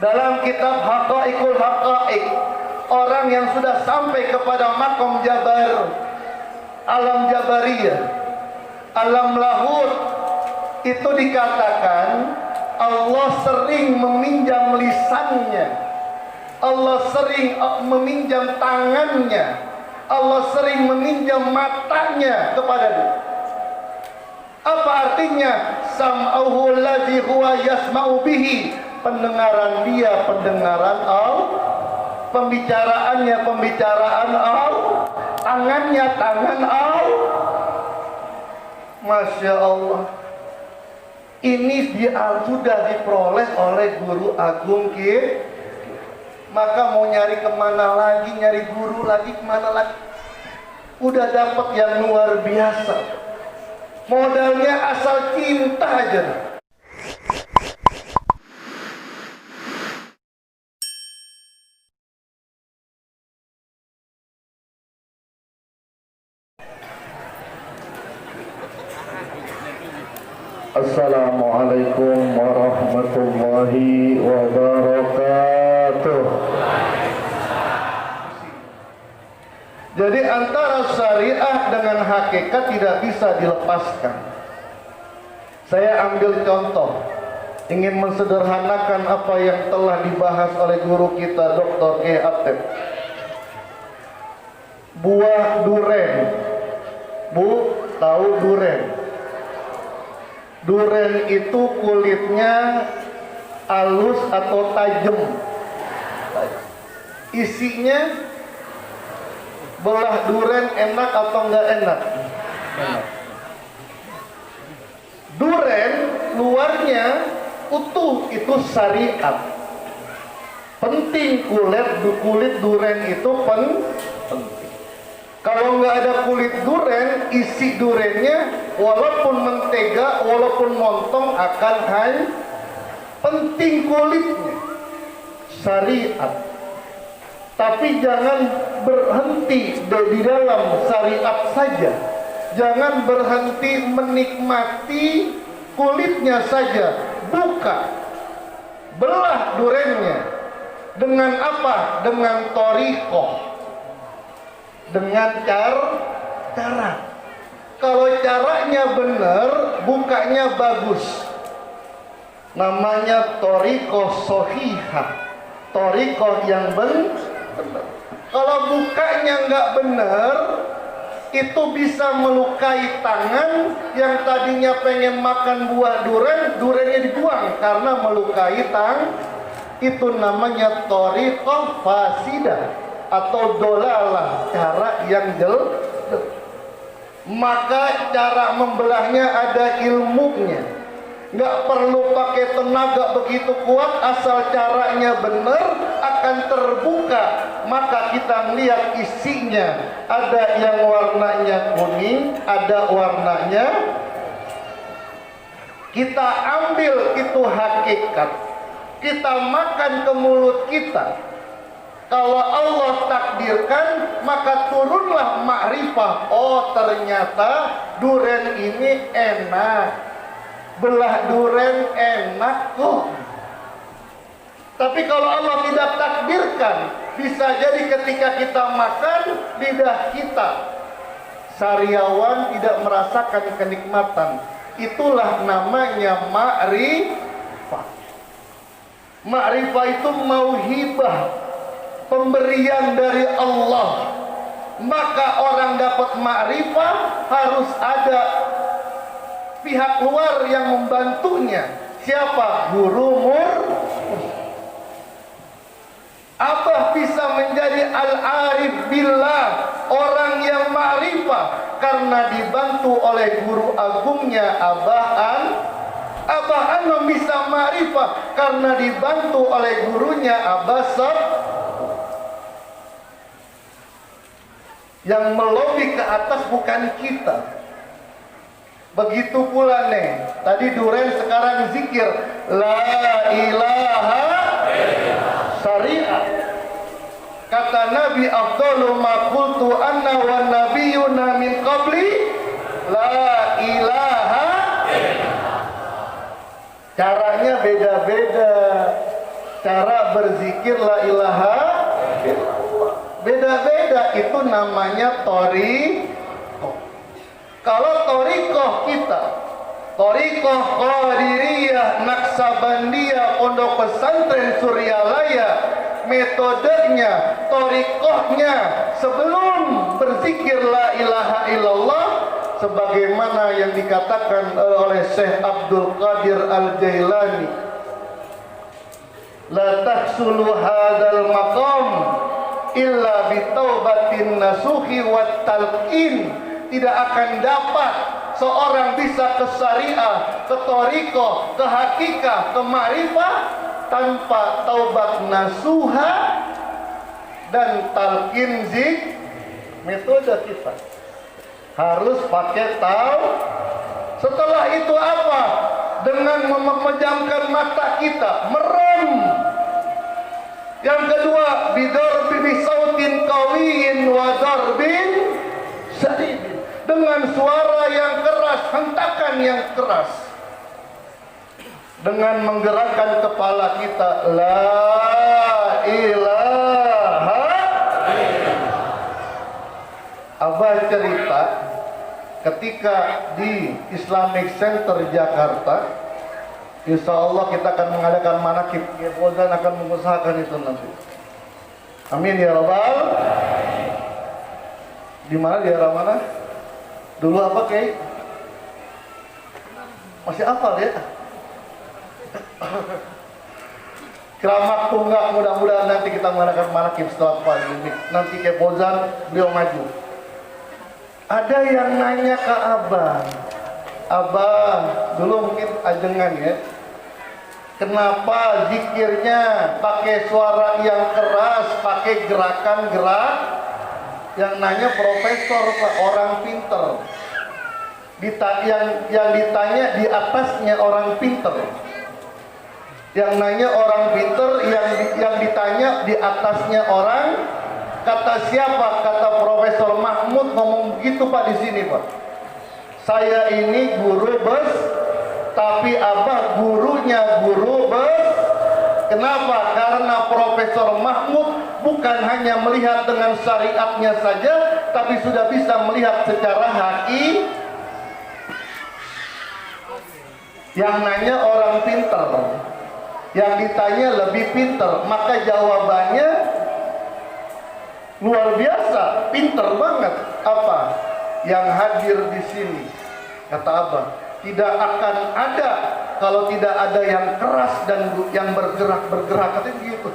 dalam kitab Haqaiqul Haqaiq, orang yang sudah sampai kepada makom Jabar, alam Jabariyah, alam lahut, itu dikatakan Allah sering meminjam lisannya, Allah sering meminjam tangannya, Allah sering meminjam matanya kepada dia. Apa artinya? Sam'ahu alladzi huwa yasma'u bihi, pendengaran dia pendengaran Allah, pembicaraannya pembicaraan Allah, tangannya tangan Allah. Masya Allah. Ini sudah diperoleh oleh guru agung kita. Maka mau nyari kemana lagi, nyari guru lagi kemana lagi? Udah dapat yang luar biasa. Modalnya asal cinta aja. Assalamualaikum warahmatullahi wabarakatuh. Jadi antara syariah dengan hakikat tidak bisa dilepaskan. Saya ambil contoh, ingin mensederhanakan apa yang telah dibahas oleh guru kita Dr. E. Atep. Buah duren. Bu, tahu duren? Duren itu kulitnya halus atau tajam. Isinya, belah duren enak atau enggak enak? Duren luarnya utuh, itu syariat. Penting kulit duren itu penting. Kalau nggak ada kulit duren, isi durennya walaupun mentega, walaupun montong akan hancur. Penting kulitnya, syariat. Tapi jangan berhenti di dalam syariat saja. Jangan berhenti menikmati kulitnya saja. Buka, belah durennya. Dengan apa? Dengan thariqah. Dengan cara. Kalau caranya benar, bukanya bagus. Namanya thariqah shahihah. Thariqah yang benar. Kalau bukanya nggak benar, itu bisa melukai tangan yang tadinya pengen makan buah duren, durennya dibuang karena melukai tangan. Itu namanya thariqah fasidah atau dolalah, cara yang jelek. Maka cara membelahnya ada ilmunya. Nggak perlu pakai tenaga begitu kuat, asal caranya benar akan terbuka. Maka kita melihat isinya, ada yang warnanya kuning, ada warnanya. Kita ambil itu hakikat, kita makan ke mulut kita. Kalau Allah takdirkan, maka turunlah ma'rifah. Oh, ternyata duren ini enak, belah duren enak kok. Tapi kalau Allah tidak takdirkan, bisa jadi ketika kita makan, lidah kita sariawan tidak merasakan kenikmatan. Itulah namanya ma'rifah. Ma'rifah itu mauhibah, pemberian dari Allah. Maka orang dapat ma'rifah harus ada pihak luar yang membantunya. Siapa? Guru Abah bisa menjadi al-arif billah, orang yang ma'rifah, karena dibantu oleh guru agungnya Abah Anom bisa ma'rifah karena dibantu oleh gurunya Abah Sob. Yang melobi ke atas bukan kita. Begitu pula nih, tadi duren, sekarang zikir la ilaha syariat. Kata Nabi, afdalu ma qultu anna wan nabiyyuna min qabli la ilaha. Caranya beda-beda. cara berzikir la ilaha illallah. Beda-beda, itu namanya thariqah. Kalau thariqah kita, thariqah Qadiriyah, Naksabandiyah, Pondok Pesantren Suryalaya, metodenya, thariqahnya sebelum berzikir la ilaha illallah, sebagaimana yang dikatakan oleh Syekh Abdul Qadir Al-Jailani, la tahsulu hadzal maqam illa bitaubatin nasuhi wat talqin. Tidak akan dapat seorang bisa ke syariah, ke thariqah, ke hakikah, ke ma'rifah tanpa taubat nasuha dan talqin zik. Metode kita harus pakai setelah itu apa? Dengan memejamkan mata kita, merem. Yang kedua, bidarbi bisautin qawiyin wa darbin sadidin, dengan suara yang keras, hentakan yang keras, dengan menggerakkan kepala kita, la ilaha. Abah cerita ketika di Islamic Center Jakarta, insya Allah kita akan mengadakan manakib. Ozan akan mengusahakan itu nanti. Amin ya Rabbal. Di mana, di arah mana? Dulu apa Kay? Masih hafal ya? Keramat tunggak, mudah-mudahan nanti kita mengadakan manakib setelah pagi. Nanti Kay Ozan beliau maju. Ada yang nanya ke Abah, dulu mungkin ajengan ya, kenapa zikirnya pakai suara yang keras, pakai gerakan-gerak? Yang nanya profesor Pak, orang pinter. Yang ditanya di atasnya orang pinter. Yang nanya orang pinter, yang ditanya di atasnya orang. Kata siapa? Kata Profesor Mahmud ngomong begitu Pak di sini Pak. Saya ini guru bes, tapi Abah gurunya guru bes. Kenapa? Karena Profesor Mahmud bukan hanya melihat dengan syariatnya saja, tapi sudah bisa melihat secara haki. Yang nanya orang pinter, yang ditanya lebih pinter, maka jawabannya luar biasa, pinter banget. Apa yang hadir di sini? Kata Abah, tidak akan ada kalau tidak ada yang keras dan yang bergerak. Katanya begitu.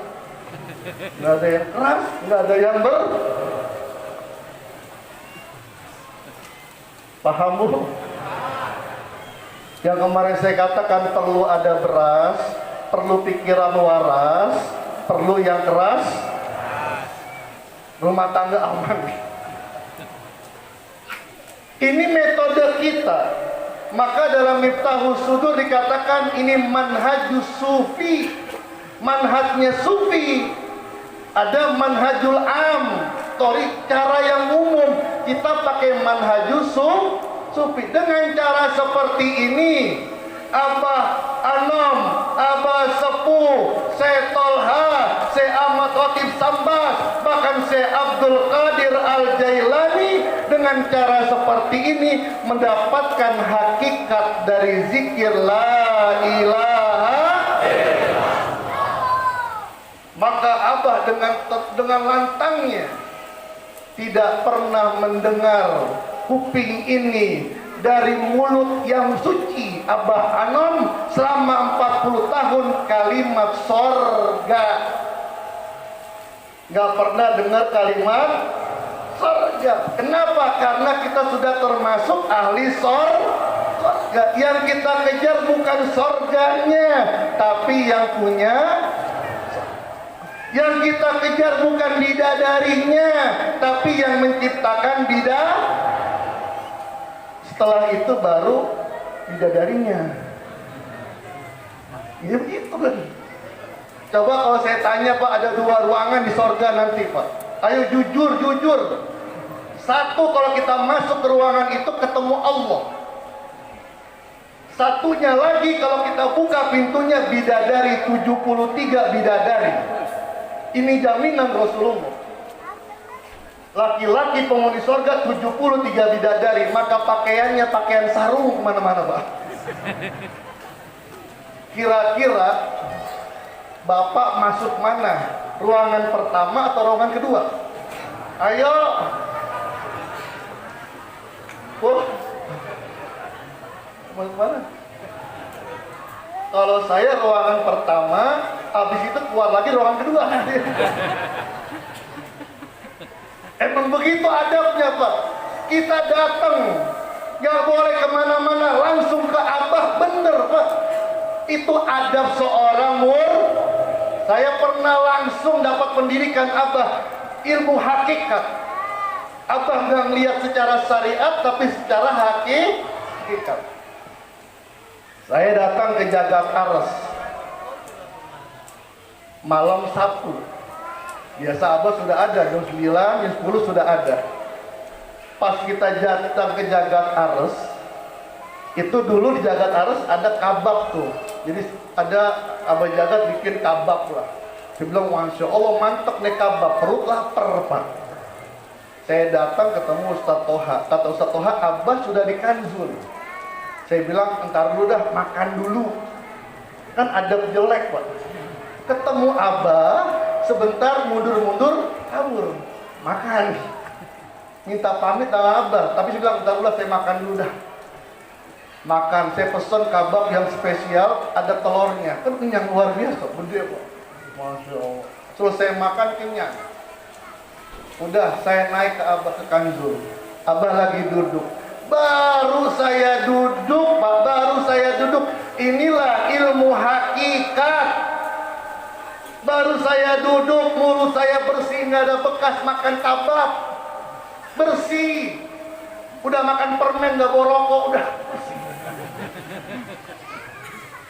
Nggak ada yang keras, nggak ada yang paham Bu? Yang kemarin saya katakan perlu ada beras, perlu pikiran waras, perlu yang keras, rumah tangga aman. Ini metode kita. Maka dalam Miftahus Sudur dikatakan ini manhajus sufi. Manhajnya sufi. Ada manhajul am, cara yang umum. Kita pakai manhajus sufi. Dengan cara seperti ini, Abah Anom, Abah Sepuh, Syekh Tolha, Syekh Ahmad Khatib Sambas, bahkan Syekh Abdul Qadir Al-Jailani, dengan cara seperti ini mendapatkan hakikat dari zikir la ilaha. Maka Abah dengan lantangnya tidak pernah mendengar kuping ini dari mulut yang suci Abah Anom selama 40 tahun kalimat sorga. Gak pernah dengar kalimat sorga. Kenapa? Karena kita sudah termasuk ahli sorga. Yang kita kejar bukan sorganya, tapi yang punya. Yang kita kejar bukan bidadarinya, tapi yang menciptakan setelah itu baru bidadarinya. Ya begitu kan. Coba kalau saya tanya Pak, ada 2 ruangan di sorga nanti Pak. Ayo jujur. Satu, kalau kita masuk ke ruangan itu ketemu Allah. Satunya lagi kalau kita buka pintunya bidadari, 73 bidadari. Ini jaminan Rasulullah. Laki-laki penghuni surga 73 bidadari, maka pakaiannya pakaian sarung kemana-mana, Pak. Kira-kira Bapak masuk mana? Ruangan pertama atau ruangan kedua? Ayo. Masuk mana? Kalau saya ruangan pertama, habis itu keluar lagi ruangan kedua. Emang begitu adabnya, Pak. Kita datang, nggak boleh kemana-mana, langsung ke Abah, bener, Pak. Itu adab seorang Saya pernah langsung dapat pendidikan Abah, ilmu hakikat. Abah nggak lihat secara syariat, tapi secara hakikat. Saya datang ke Jagad Ares malam Sabtu. Biasa Abah sudah ada, jam 9, jam 10 sudah ada. Pas kita datang ke Jagad Ares, itu dulu di Jagad Ares ada kabab tuh. Jadi ada Abah Jagad bikin kabab lah. Dia bilang, Masya Allah mantep nih kabab, perut lapar, Pak. Saya datang ketemu Ustaz Toha. Kata Ustaz Toha, Abah sudah di Kanzul. Saya bilang, entar dulu dah, makan dulu. Kan adab jelek, Pak. Ketemu Abah, sebentar mundur-mundur, kabur. Makan. Minta pamit sama Abah. Tapi saya bilang, entar dulu saya makan dulu dah. Makan, saya pesen kabab yang spesial, ada telurnya. Kan kenyang luar biasa, gede, Pak. Masya Allah. Selesai makan, kenyang. Udah, saya naik ke Abah ke Kanzul. Abah lagi duduk. Baru saya duduk, Pak, baru saya duduk. Inilah ilmu hakikat. Baru saya duduk, mulut saya bersih, nggak ada bekas makan kabab. Bersih. Udah makan permen, nggak bawa rokok, udah bersih.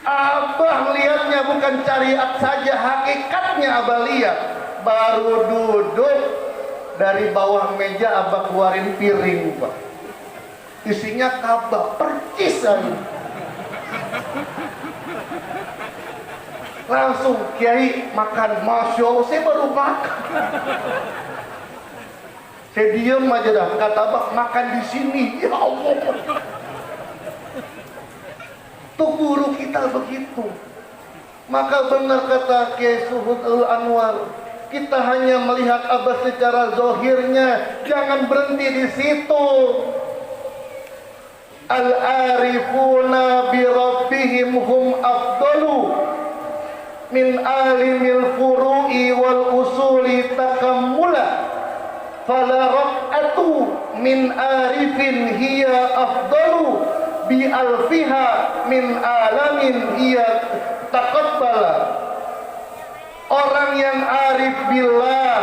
Abah lihatnya bukan syariat saja, hakikatnya Abah lihat. Baru duduk, dari bawah meja Abah keluarin piring, Pak. Isinya kabab, percis aja. Langsung Kiai makan, Masya Allah, saya baru makan. Saya diem aja dah, kata Abah makan di sini, ya Allah. Tuh guru kita begitu. Maka benar kata Kiai Suhud Al-Anwar, kita hanya melihat Abah secara zohirnya, jangan berhenti di situ. Al-arifuna bi rabbihim hum afdalu min alimil furu'i wal usuli takammula fala raq'atu min arifin hiya afdalu bi alfiha min alamin hiya taqabbala. Orang yang arif billah,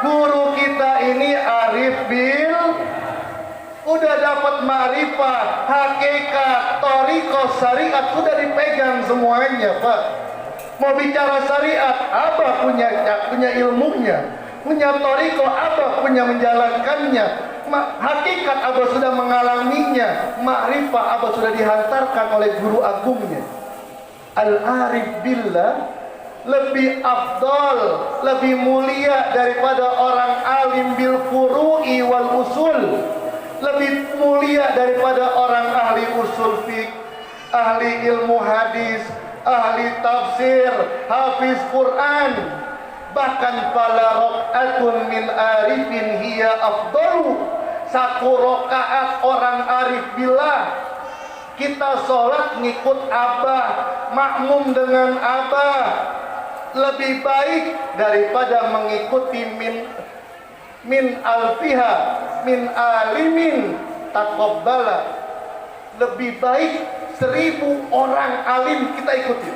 guru kita ini arif bil, udah dapat ma'rifah, hakikat, thariqah, syariat, sudah dipegang semuanya, Pak. Mau bicara syariat, Abah punya ilmunya, punya thariqah, Abah punya menjalankannya, hakikat Abah sudah mengalaminya, ma'rifah Abah sudah dihantarkan oleh guru agungnya. Al-arif billah lebih afdal, lebih mulia daripada orang alim bil furu'i wal usul, lebih mulia daripada orang ahli usul fiqh, ahli ilmu hadis, ahli tafsir, hafiz Quran. Bahkan fala raq'atun min arifin hiya afdalu. Satu rakaat orang arif billah, kita sholat ngikut Abah, makmum dengan Abah, lebih baik daripada mengikuti min alfiha min alimin taqabbala. Lebih baik 1000 orang alim kita ikuti.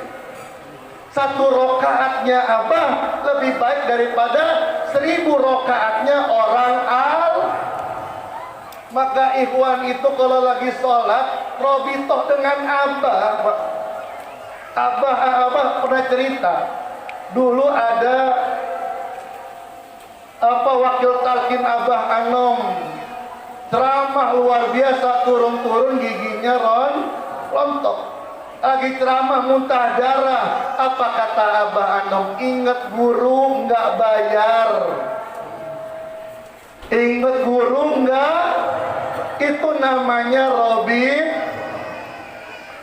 Satu rokaatnya Abah lebih baik daripada 1000 rokaatnya orang al. Maka ikhwan itu kalau lagi sholat robitoh dengan Abah. Abah pernah cerita, dulu ada wakil talqin Abah Anom, ceramah luar biasa, turun-turun giginya lontok. Lagi ceramah muntah darah. Apa kata Abah Anom? Ingat guru nggak bayar. Ingat guru nggak? Itu namanya Robi.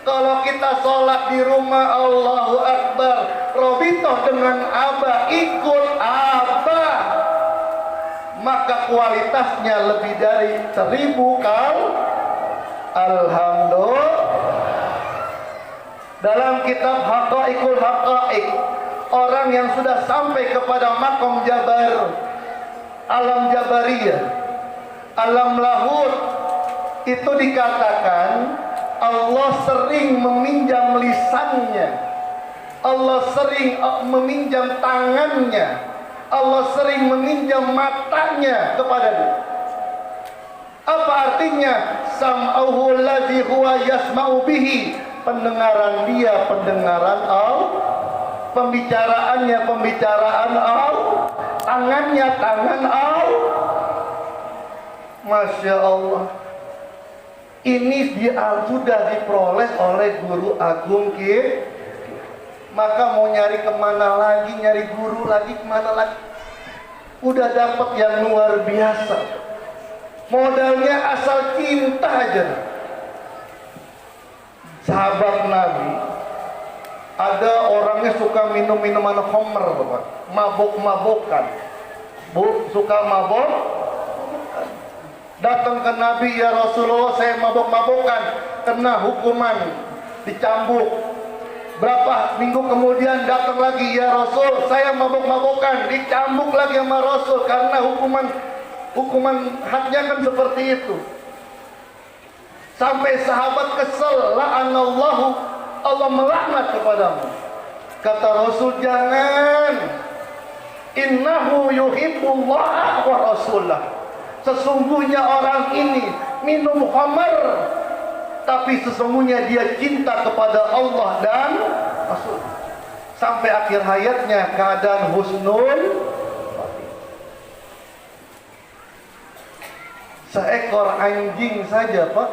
Kalau kita sholat di rumah Allahu Akbar, Robito dengan Abah, ikut Abah, maka kualitasnya lebih dari 1000 kali. Alhamdulillah. Dalam kitab Haqaiqul Haqaiq, orang yang sudah sampai kepada makom Jabar, alam Jabariyah, alam lahut, itu dikatakan Allah sering meminjam lisannya, Allah sering meminjam tangannya, Allah sering meminjam matanya kepada dia. Apa artinya? Sam'ahu alladhi huwa yasma'u bihi. Pendengaran dia, pendengaran Allah. Pembicaraannya, pembicaraan Allah. Tangannya, tangan Allah. Masya Allah. Ini sudah diperoleh oleh guru agung kita. Maka mau nyari kemana lagi, nyari guru lagi, kemana lagi? Udah dapat yang luar biasa. Modalnya asal cinta aja. Sahabat Nabi, ada orangnya suka minum minuman khamr, Bapak. Mabuk-mabukan. Suka mabuk. Datang ke Nabi, ya Rasulullah, saya mabuk-mabukan, kena hukuman, dicambuk. Berapa minggu kemudian datang lagi, ya Rasul, saya mabuk-mabukan, dicambuk lagi sama Rasul, karena hukuman hadnya kan seperti itu. Sampai sahabat kesel, la'anallahu, Allah melaknat kepadamu. Kata Rasul, jangan, innahu yuhibbullah wa rasulah. Sesungguhnya orang ini minum khamar, tapi sesungguhnya dia cinta kepada Allah dan Rasul. Sampai akhir hayatnya keadaan husnul. Seekor anjing saja, Pak,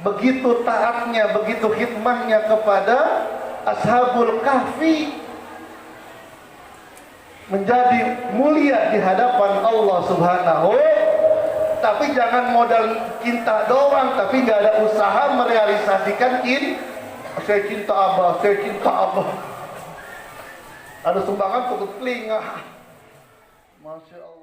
begitu taatnya, begitu khidmahnya kepada Ashabul Kahfi, menjadi mulia di hadapan Allah Subhanahu. Tapi jangan modal cinta doang, tapi nggak ada usaha merealisasikan saya cinta Abah, saya cinta Abah. Ada sumbangan tutup telinga. Masya Allah.